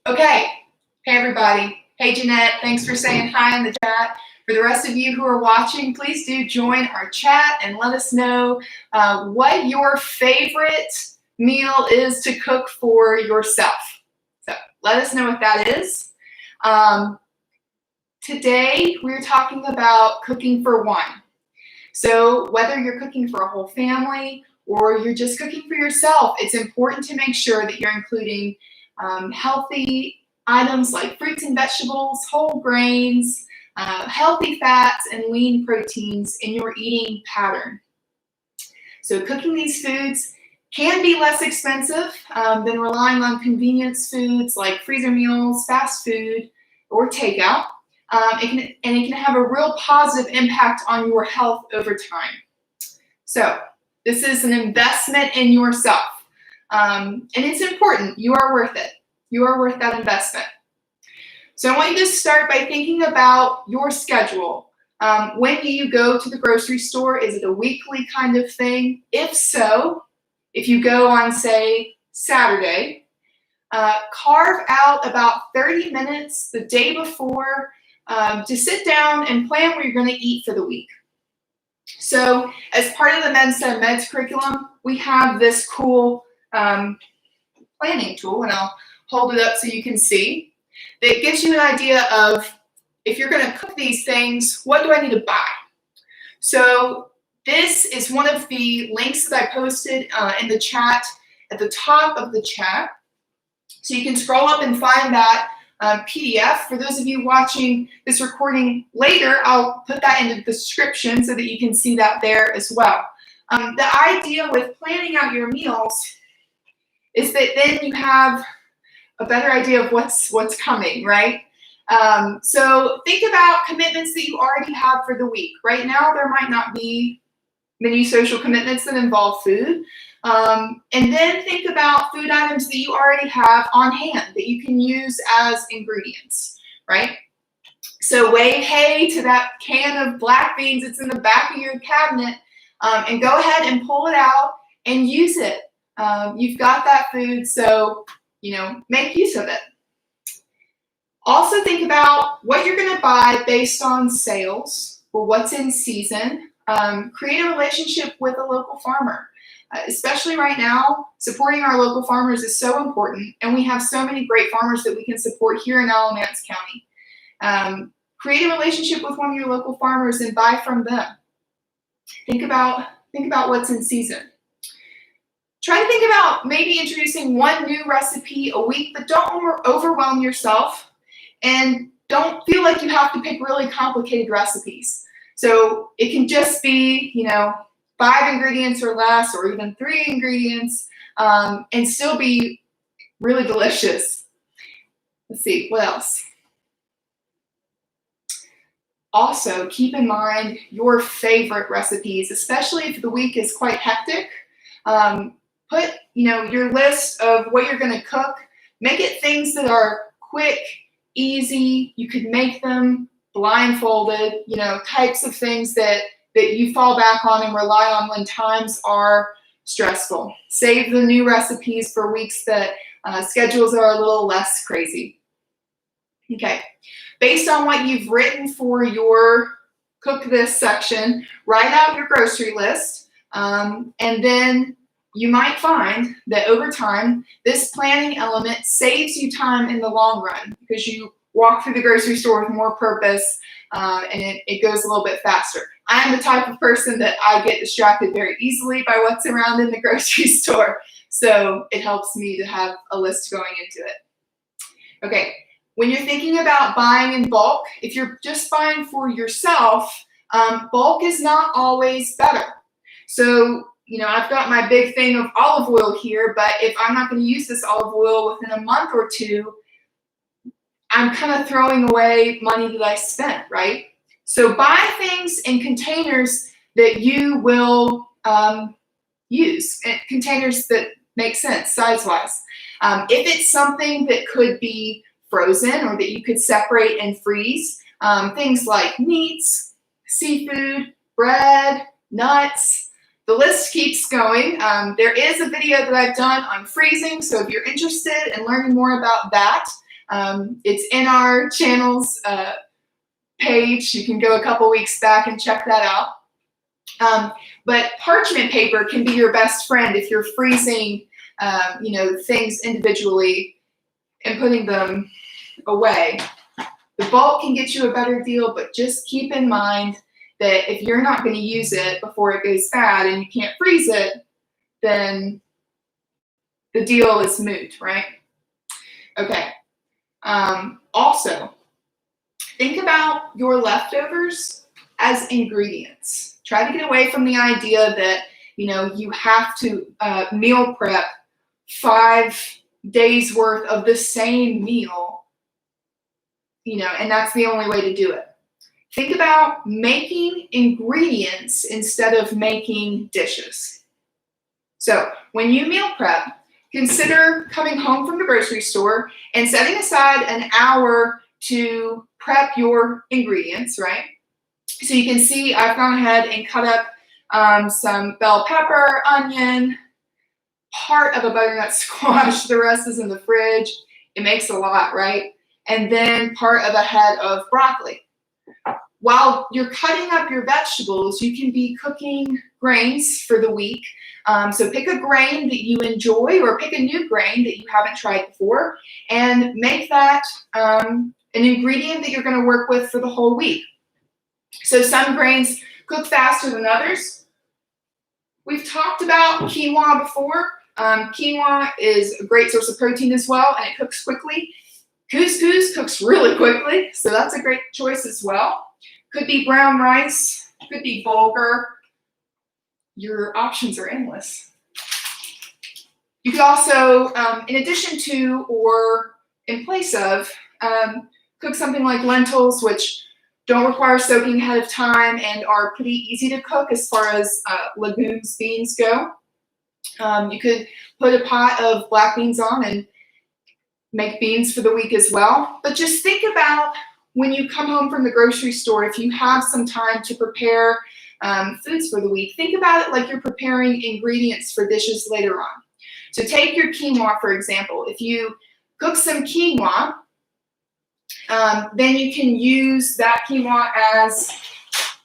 Okay. Hey, everybody. Hey, Jeanette. Thanks for saying hi in the chat. For the rest of you who are watching, please do join our chat and let us know what your favorite meal is to cook for yourself. So let us know what that is. Today, we're talking about cooking for one. So whether you're cooking for a whole family or you're just cooking for yourself, it's important to make sure that you're including healthy items like fruits and vegetables, whole grains, healthy fats, and lean proteins in your eating pattern. So cooking these foods can be less expensive than relying on convenience foods like freezer meals, fast food, or takeout. It can have a real positive impact on your health over time. So this is an investment in yourself. And it's important. You are worth it. You are worth that investment. So I want you to start by thinking about your schedule. When do you go to the grocery store? Is it a weekly kind of thing? If so, if you go on, say, Saturday, carve out about 30 minutes the day before to sit down and plan what you're going to eat for the week. So as part of the Meds curriculum, we have this cool planning tool, and I'll hold it up so you can see. That gives you an idea of, if you're going to cook these things, what do I need to buy? So this is one of the links that I posted in the chat at the top of the chat. So you can scroll up and find that PDF. For those of you watching this recording later, I'll put that in the description so that you can see that there as well. The idea with planning out your meals is that then you have a better idea of what's coming, right? So think about commitments that you already have for the week. Right now, there might not be many social commitments that involve food. And then think about food items that you already have on hand that you can use as ingredients, right? So wave hey to that can of black beans that's in the back of your cabinet, and go ahead and pull it out and use it. You've got that food, so make use of it. Also think about what you're going to buy based on sales or what's in season. Create a relationship with a local farmer. Especially right now, supporting our local farmers is so important, and we have so many great farmers that we can support here in Alamance County. Create a relationship with one of your local farmers and buy from them. Think about what's in season. Try to think about maybe introducing one new recipe a week, but don't overwhelm yourself, and don't feel like you have to pick really complicated recipes. So it can just be, 5 ingredients or less, or even 3 ingredients, and still be really delicious. Let's see, what else? Also, keep in mind your favorite recipes, especially if the week is quite hectic. Put, your list of what you're going to cook. Make it things that are quick, easy. You could make them blindfolded, types of things that you fall back on and rely on when times are stressful. Save the new recipes for weeks that schedules are a little less crazy. Okay, based on what you've written for your Cook This section, write out your grocery list, and then you might find that over time, this planning element saves you time in the long run because you walk through the grocery store with more purpose, and it goes a little bit faster. I am the type of person that I get distracted very easily by what's around in the grocery store, so it helps me to have a list going into it. Okay, when you're thinking about buying in bulk, if you're just buying for yourself, bulk is not always better. So, I've got my big thing of olive oil here, but if I'm not going to use this olive oil within a month or two, I'm kind of throwing away money that I spent, right? So buy things in containers that you will use, containers that make sense size-wise. If it's something that could be frozen or that you could separate and freeze, things like meats, seafood, bread, nuts, the list keeps going. There is a video that I've done on freezing, so if you're interested in learning more about that, It's in our channel's page. You can go a couple weeks back and check that out. But parchment paper can be your best friend if you're freezing, things individually and putting them away. The bulk can get you a better deal, but just keep in mind that if you're not going to use it before it goes bad and you can't freeze it, then the deal is moot, right? Okay. Also, think about your leftovers as ingredients. Try to get away from the idea that, you have to meal prep 5 days worth of the same meal, and that's the only way to do it. Think about making ingredients instead of making dishes. So when you meal prep, consider coming home from the grocery store and setting aside an hour to prep your ingredients, right? So you can see I've gone ahead and cut up some bell pepper, onion, part of a butternut squash. The rest is in the fridge. It makes a lot, right? And then part of a head of broccoli. While you're cutting up your vegetables, you can be cooking grains for the week. So pick a grain that you enjoy or pick a new grain that you haven't tried before and make that an ingredient that you're going to work with for the whole week. So some grains cook faster than others. We've talked about quinoa before. Quinoa is a great source of protein as well, and it cooks quickly. Couscous cooks really quickly, so that's a great choice as well. Could be brown rice, could be bulgur. Your options are endless. You could also, in addition to or in place of, cook something like lentils, which don't require soaking ahead of time and are pretty easy to cook as far as legumes, beans go. You could put a pot of black beans on and make beans for the week as well. But just think about when you come home from the grocery store, if you have some time to prepare foods for the week, think about it like you're preparing ingredients for dishes later on. So take your quinoa, for example. If you cook some quinoa, then you can use that quinoa as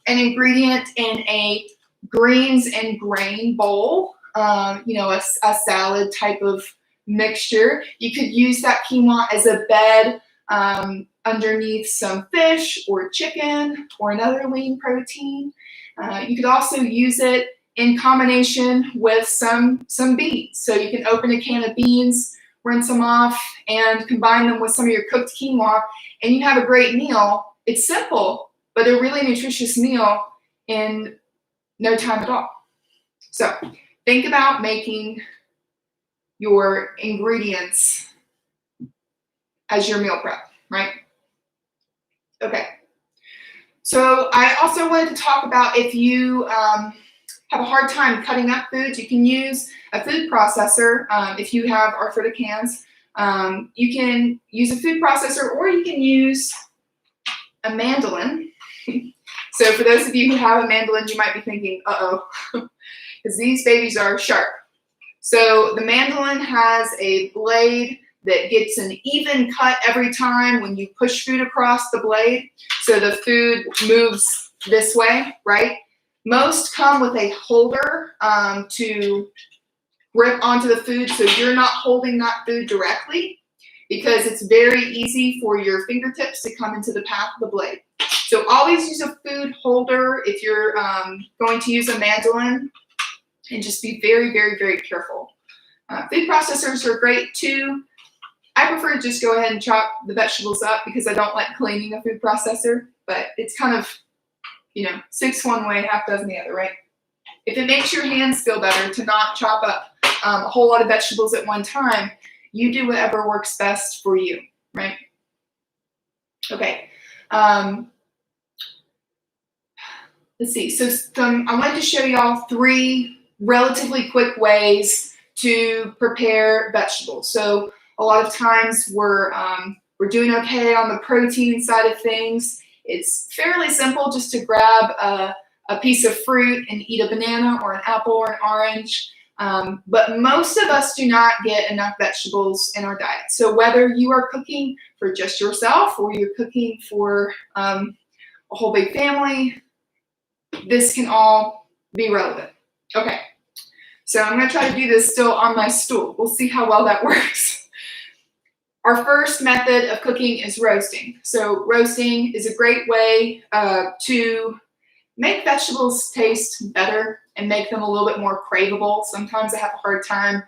an ingredient in a greens and grain bowl, a salad type of mixture. You could use that quinoa as a bed underneath some fish or chicken or another lean protein. You could also use it in combination with some beans. So you can open a can of beans, rinse them off, and combine them with some of your cooked quinoa, and you have a great meal. It's simple, but a really nutritious meal in no time at all. So think about making your ingredients as your meal prep, right? Okay. So I also wanted to talk about if you have a hard time cutting up foods, you can use a food processor. If you have arthritic hands, you can use a food processor, or you can use a mandolin. So for those of you who have a mandolin, you might be thinking, uh-oh, because these babies are sharp. So the mandolin has a blade that gets an even cut every time when you push food across the blade. So the food moves this way, right? Most come with a holder to grip onto the food, so you're not holding that food directly, because it's very easy for your fingertips to come into the path of the blade. So always use a food holder if you're going to use a mandolin, and just be very, very, very careful. Food processors are great too. I prefer to just go ahead and chop the vegetables up because I don't like cleaning a food processor, but it's kind of, 6 one way, half dozen the other, right? If it makes your hands feel better to not chop up a whole lot of vegetables at one time, you do whatever works best for you, right? Okay. Let's see. So I wanted to show y'all 3 relatively quick ways to prepare vegetables. So a lot of times we're doing okay on the protein side of things. It's fairly simple just to grab a piece of fruit and eat a banana or an apple or an orange. But most of us do not get enough vegetables in our diet. So whether you are cooking for just yourself or you're cooking for a whole big family, this can all be relevant. Okay, so I'm going to try to do this still on my stool. We'll see how well that works. Our first method of cooking is roasting. So roasting is a great way to make vegetables taste better and make them a little bit more craveable. Sometimes I have a hard time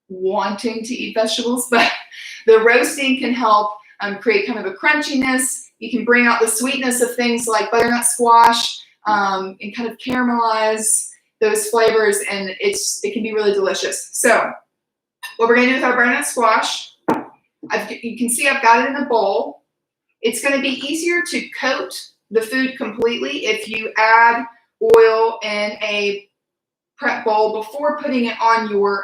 wanting to eat vegetables, but the roasting can help create kind of a crunchiness. You can bring out the sweetness of things like butternut squash and kind of caramelize those flavors, and it can be really delicious. So what we're gonna do with our butternut squash, you can see I've got it in a bowl. It's gonna be easier to coat the food completely if you add oil in a prep bowl before putting it on your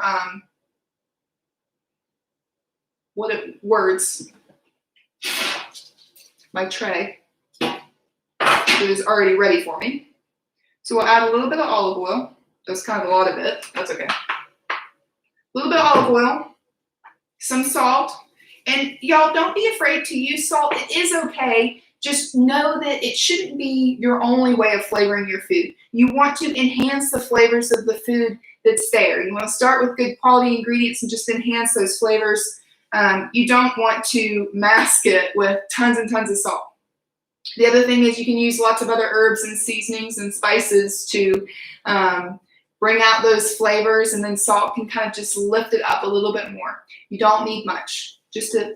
my tray that is already ready for me. So we'll add a little bit of olive oil. That's kind of a lot of it. That's okay. A little bit of olive oil, some salt, and y'all don't be afraid to use salt. It is okay. Just know that it shouldn't be your only way of flavoring your food. You want to enhance the flavors of the food that's there. You want to start with good quality ingredients and just enhance those flavors. You don't want to mask it with tons and tons of salt. The other thing is you can use lots of other herbs and seasonings and spices to bring out those flavors, and then salt can kind of just lift it up a little bit more. You don't need much, just a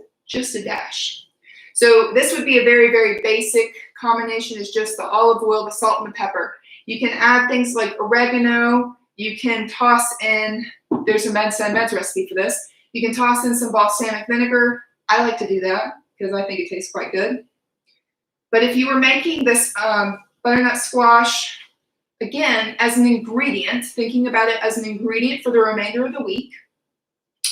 dash. So this would be a very, very basic combination, is just the olive oil, the salt, and the pepper. You can add things like oregano. You can toss in, there's a Meds recipe for this. You can toss in some balsamic vinegar. I like to do that because I think it tastes quite good. But if you were making this butternut squash, again, as an ingredient, thinking about it as an ingredient for the remainder of the week,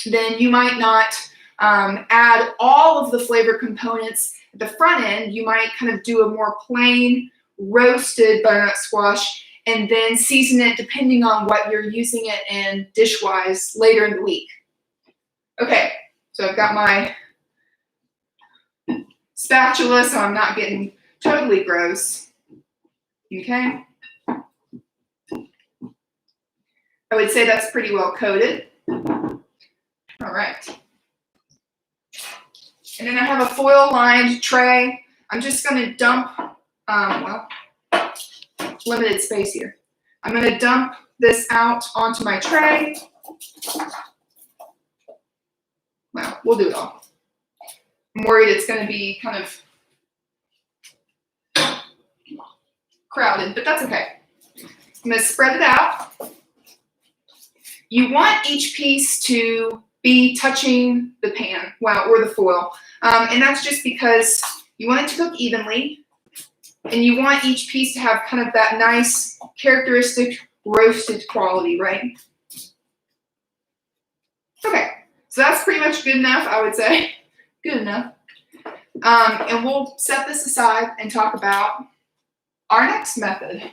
then you might not add all of the flavor components at the front end. You might kind of do a more plain roasted butternut squash and then season it depending on what you're using it in dish-wise later in the week. Okay, so I've got my spatula so I'm not getting totally gross. Okay. I would say that's pretty well coated. All right. And then I have a foil-lined tray. I'm just going to dump, limited space here. I'm going to dump this out onto my tray. Well, we'll do it all. I'm worried it's going to be kind of crowded, but that's okay. I'm going to spread it out. You want each piece to be touching the pan, or the foil. And that's just because you want it to cook evenly, and you want each piece to have kind of that nice, characteristic roasted quality, right? Okay, so that's pretty much good enough, I would say. Good enough. And we'll set this aside and talk about our next method.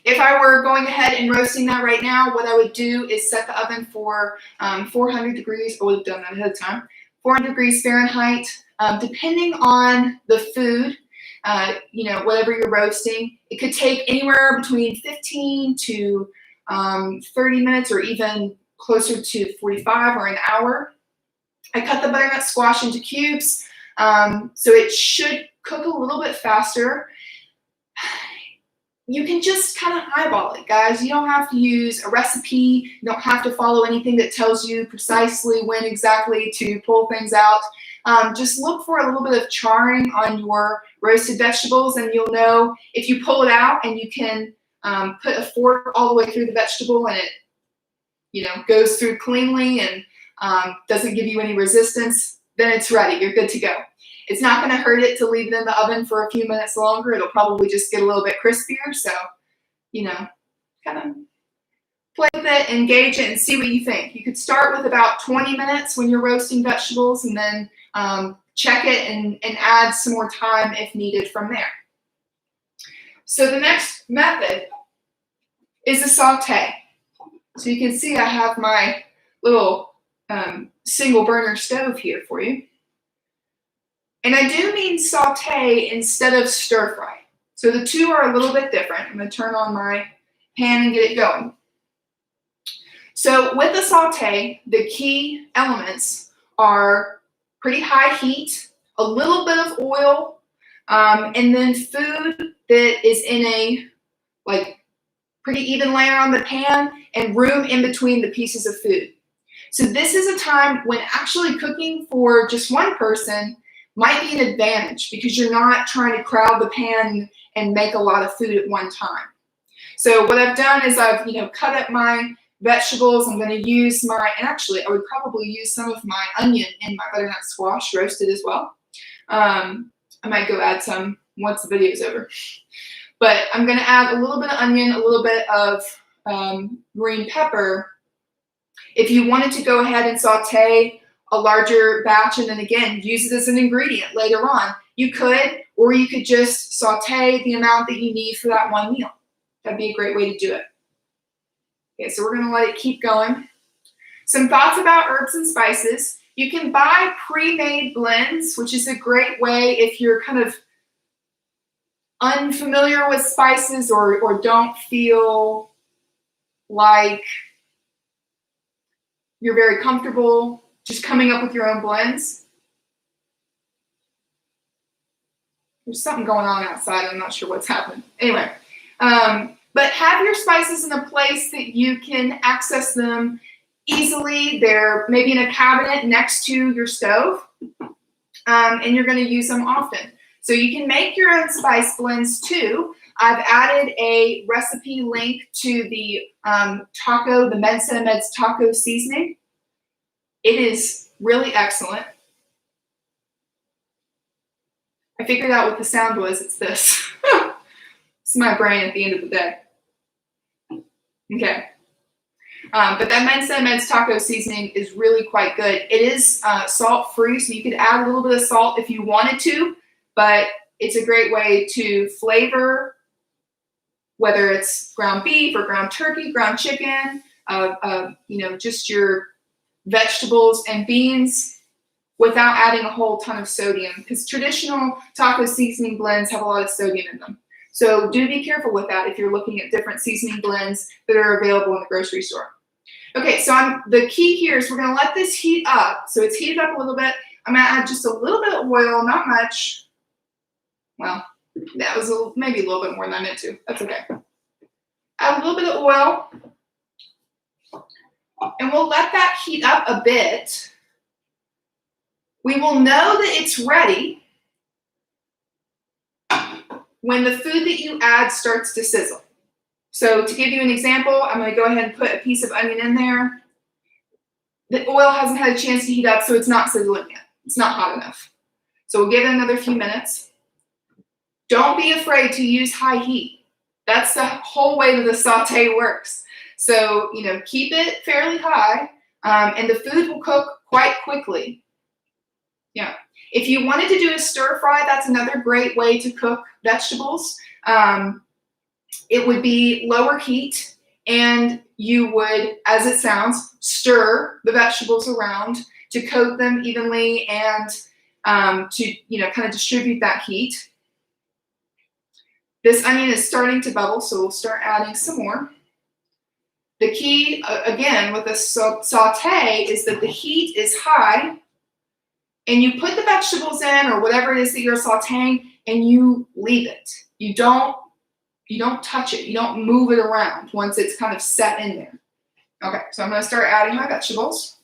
If I were going ahead and roasting that right now, what I would do is set the oven for 400 degrees. I would have done that ahead of time. 400 degrees Fahrenheit. Depending on the food, whatever you're roasting, it could take anywhere between 15 to 30 minutes or even closer to 45 or an hour. I cut the butternut squash into cubes, so it should cook a little bit faster. You can just kind of eyeball it, guys. You don't have to use a recipe. You don't have to follow anything that tells you precisely when exactly to pull things out. Just look for a little bit of charring on your roasted vegetables, and you'll know if you pull it out and you can put a fork all the way through the vegetable and it, goes through cleanly and doesn't give you any resistance, then it's ready. You're good to go. It's not going to hurt it to leave it in the oven for a few minutes longer. It'll probably just get a little bit crispier. So, kind of play with it, engage it, and see what you think. You could start with about 20 minutes when you're roasting vegetables, and then check it and add some more time if needed from there. So the next method is a saute. So you can see I have my little single burner stove here for you. And I do mean saute instead of stir fry. So the two are a little bit different. I'm going to turn on my pan and get it going. So with the saute, the key elements are pretty high heat, a little bit of oil, and then food that is in a pretty even layer on the pan and room in between the pieces of food. So this is a time when actually cooking for just one person might be an advantage because you're not trying to crowd the pan and make a lot of food at one time. So what I've done is I've cut up my vegetables. I'm going to use and actually I would probably use some of my onion in my butternut squash roasted as well. I might go add some once the video's over. But I'm going to add a little bit of onion, a little bit of green pepper. If you wanted to go ahead and saute a larger batch and then again use it as an ingredient later on, you could, or you could just saute the amount that you need for that one meal. That'd be a great way to do it. Okay, so we're going to let it keep going. Some thoughts about herbs and spices. You can buy pre-made blends, which is a great way if you're kind of unfamiliar with spices or don't feel like you're very comfortable just coming up with your own blends. There's something going on outside. I'm not sure what's happening. Anyway, but have your spices in a place that you can access them easily. They're maybe in a cabinet next to your stove, and you're going to use them often. So you can make your own spice blends too. I've added a recipe link to the Meds taco seasoning. It is really excellent. I figured out what the sound was. It's this. It's my brain at the end of the day. Okay. But that Meds taco seasoning is really quite good. It is salt-free, so you could add a little bit of salt if you wanted to, but it's a great way to flavor, whether it's ground beef or ground turkey, ground chicken, just your vegetables and beans without adding a whole ton of sodium, because traditional taco seasoning blends have a lot of sodium in them. So do be careful with that if you're looking at different seasoning blends that are available in the grocery store. Okay, so the key here is we're going to let this heat up. So it's heated up a little bit. I'm going to add just a little bit of oil, not much. Well, that was maybe a little bit more than I meant to. That's okay. Add a little bit of oil. And we'll let that heat up a bit. We will know that it's ready when the food that you add starts to sizzle. So to give you an example, I'm going to go ahead and put a piece of onion in there. The oil hasn't had a chance to heat up, so it's not sizzling yet. It's not hot enough. So we'll give it another few minutes. Don't be afraid to use high heat. That's the whole way that the saute works. So, keep it fairly high, and the food will cook quite quickly. Yeah. If you wanted to do a stir fry, that's another great way to cook vegetables. It would be lower heat, and you would, as it sounds, stir the vegetables around to coat them evenly and to kind of distribute that heat. This onion is starting to bubble, so we'll start adding some more. The key, again, with the saute is that the heat is high, and you put the vegetables in or whatever it is that you're sauteing, and you leave it. You don't touch it. You don't move it around once it's kind of set in there. Okay, so I'm going to start adding my vegetables.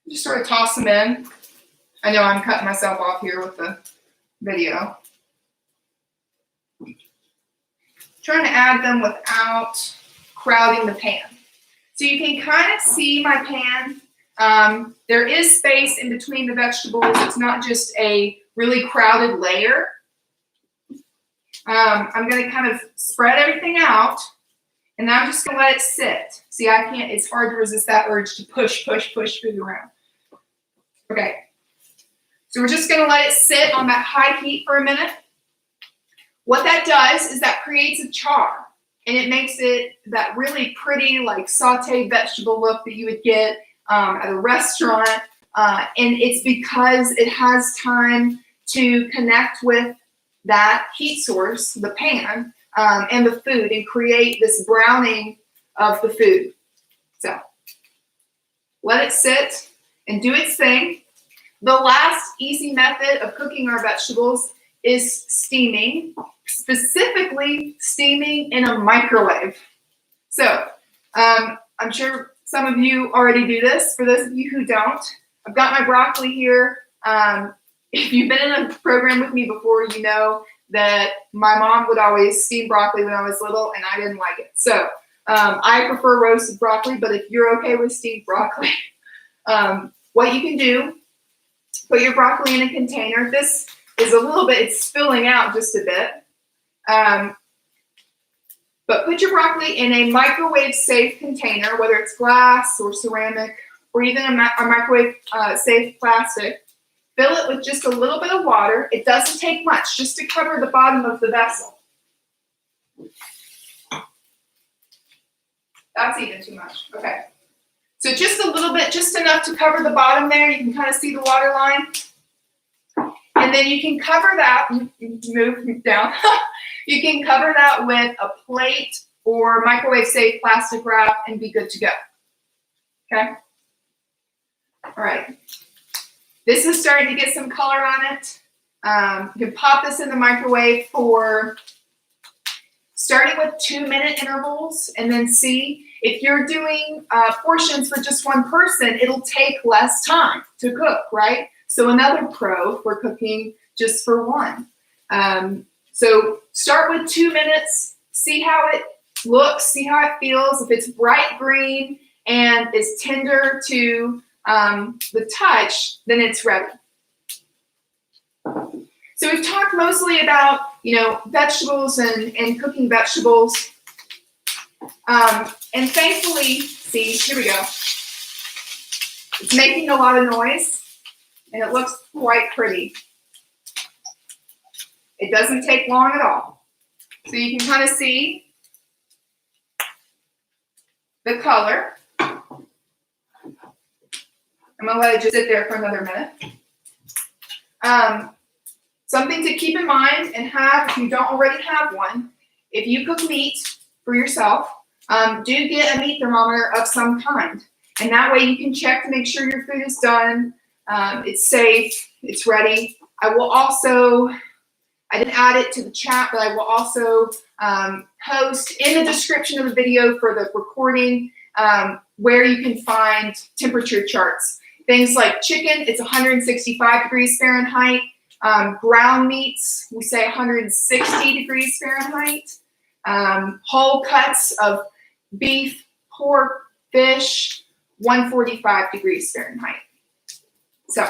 Just sort of toss them in. I know I'm cutting myself off here with the video. Trying to add them without crowding the pan. So you can kind of see my pan. There is space in between the vegetables. It's not just a really crowded layer. I'm going to kind of spread everything out, and I'm just going to let it sit. See, it's hard to resist that urge to push food around. Okay, So we're just gonna let it sit on that high heat for a minute. What that does is that creates a char, and it makes it that really pretty, like sauteed vegetable look that you would get at a restaurant. And it's because it has time to connect with that heat source, the pan, and the food, and create this browning of the food. So let it sit and do its thing. The last easy method of cooking our vegetables is steaming, specifically steaming in a microwave. So I'm sure some of you already do this. For those of you who don't, I've got my broccoli here. If you've been in a program with me before, you know that my mom would always steam broccoli when I was little, and I didn't like it. So I prefer roasted broccoli, but if you're okay with steamed broccoli, what you can do, put your broccoli in a container. This is a little bit, it's spilling out just a bit. But put your broccoli in a microwave-safe container, whether it's glass or ceramic, or even a microwave-safe plastic. Fill it with just a little bit of water. It doesn't take much, just to cover the bottom of the vessel. That's even too much. Okay. So just a little bit, just enough to cover the bottom there. You can kind of see the water line. And then you can cover that, move down. You can cover that with a plate or microwave-safe plastic wrap and be good to go. Okay? All right. This is starting to get some color on it. You can pop this in the microwave for starting with 2-minute intervals, and then see if you're doing portions for just one person, it'll take less time to cook, right? So another pro for cooking just for one. So start with 2 minutes, see how it looks, see how it feels. If it's bright green and is tender to the touch, then it's ready. So we've talked mostly about, vegetables and cooking vegetables. And thankfully, see, here we go. It's making a lot of noise, and it looks quite pretty. It doesn't take long at all. So you can kind of see the color. I'm going to let it just sit there for another minute. Something to keep in mind and have, if you don't already have one, if you cook meat for yourself, do get a meat thermometer of some kind. And that way you can check to make sure your food is done, it's safe, it's ready. I didn't add it to the chat, but I will also post in the description of the video for the recording where you can find temperature charts. Things like chicken, it's 165 degrees Fahrenheit. Ground meats, we say 160 degrees Fahrenheit. Whole cuts of beef, pork, fish, 145 degrees Fahrenheit. So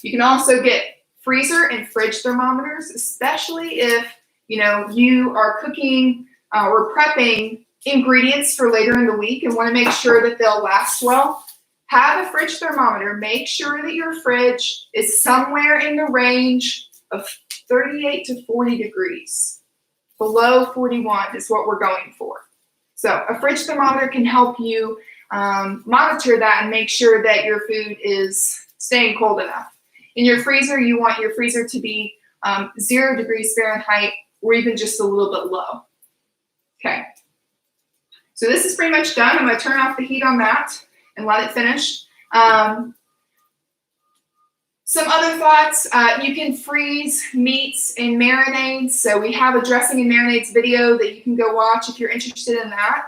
you can also get freezer and fridge thermometers, especially if you are cooking or prepping ingredients for later in the week and want to make sure that they'll last well. Have a fridge thermometer. Make sure that your fridge is somewhere in the range of 38 to 40 degrees. Below 41 is what we're going for. So a fridge thermometer can help you monitor that and make sure that your food is staying cold enough. In your freezer, you want your freezer to be 0 degrees Fahrenheit or even just a little bit low. Okay. So this is pretty much done. I'm going to turn off the heat on that and let it finish. Some other thoughts, you can freeze meats in marinades. So we have a dressing and marinades video that you can go watch if you're interested in that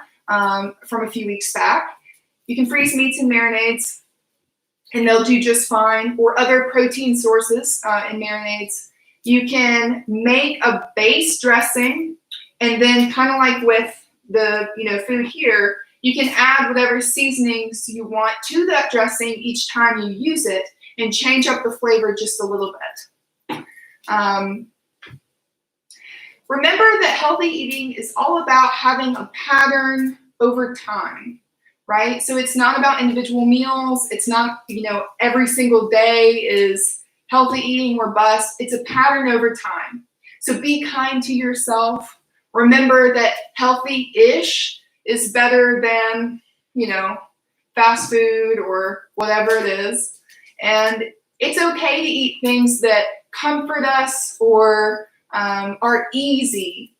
from a few weeks back. You can freeze meats in marinades and they'll do just fine, or other protein sources in marinades. You can make a base dressing, and then kind of like with the food here, you can add whatever seasonings you want to that dressing each time you use it and change up the flavor just a little bit. Remember that healthy eating is all about having a pattern over time, right? So it's not about individual meals. It's not, every single day is, healthy eating or bust. It's a pattern over time. So be kind to yourself. Remember that healthy-ish is better than, fast food or whatever it is. And it's okay to eat things that comfort us or are easy,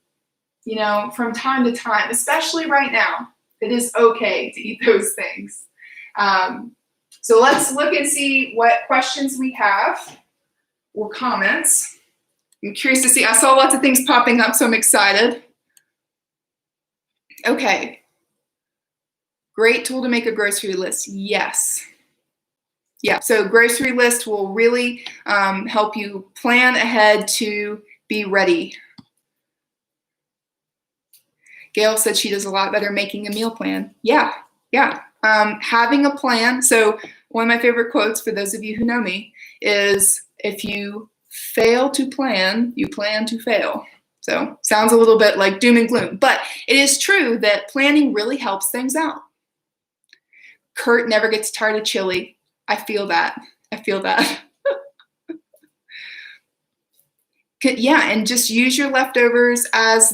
from time to time, especially right now. It is okay to eat those things. So let's look and see what questions we have or comments. I'm curious to see. I saw lots of things popping up, so I'm excited. Okay. Great tool to make a grocery list. Yes. Yeah, so grocery list will really help you plan ahead to be ready. Gail said she does a lot better making a meal plan. Yeah. Having a plan. So one of my favorite quotes for those of you who know me is, if you fail to plan, you plan to fail. So sounds a little bit like doom and gloom, but it is true that planning really helps things out. Kurt never gets tired of chili. I feel that. Yeah, and just use your leftovers as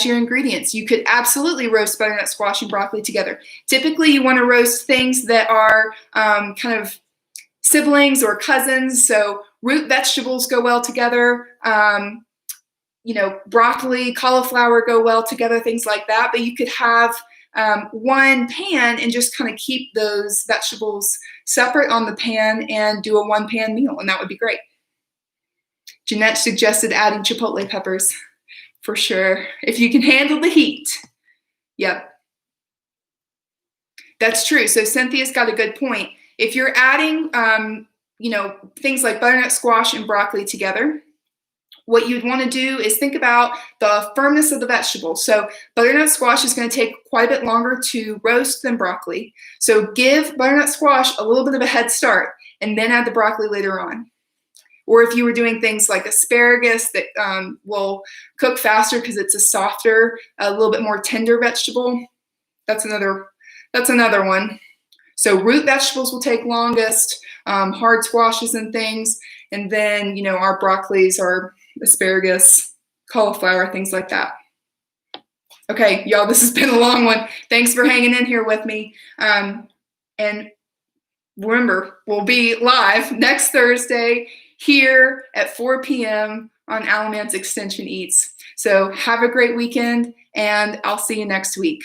your ingredients. You could absolutely roast butternut squash and broccoli together. Typically, you want to roast things that are kind of siblings or cousins. So root vegetables go well together. Broccoli, cauliflower go well together, things like that. But you could have one pan and just kind of keep those vegetables separate on the pan and do a one-pan meal, and that would be great. Jeanette suggested adding chipotle peppers, for sure, if you can handle the heat. Yep. That's true. So Cynthia's got a good point. If you're adding, things like butternut squash and broccoli together, what you'd want to do is think about the firmness of the vegetables. So butternut squash is going to take quite a bit longer to roast than broccoli. So give butternut squash a little bit of a head start and then add the broccoli later on. Or if you were doing things like asparagus that will cook faster because it's a softer, a little bit more tender vegetable, that's another one. So root vegetables will take longest, hard squashes and things, and then our broccolis, our asparagus, cauliflower, things like that. Okay, y'all, this has been a long one. Thanks for hanging in here with me. And remember, we'll be live next Thursday here at 4 p.m. on Alamance Extension Eats. So have a great weekend, and I'll see you next week.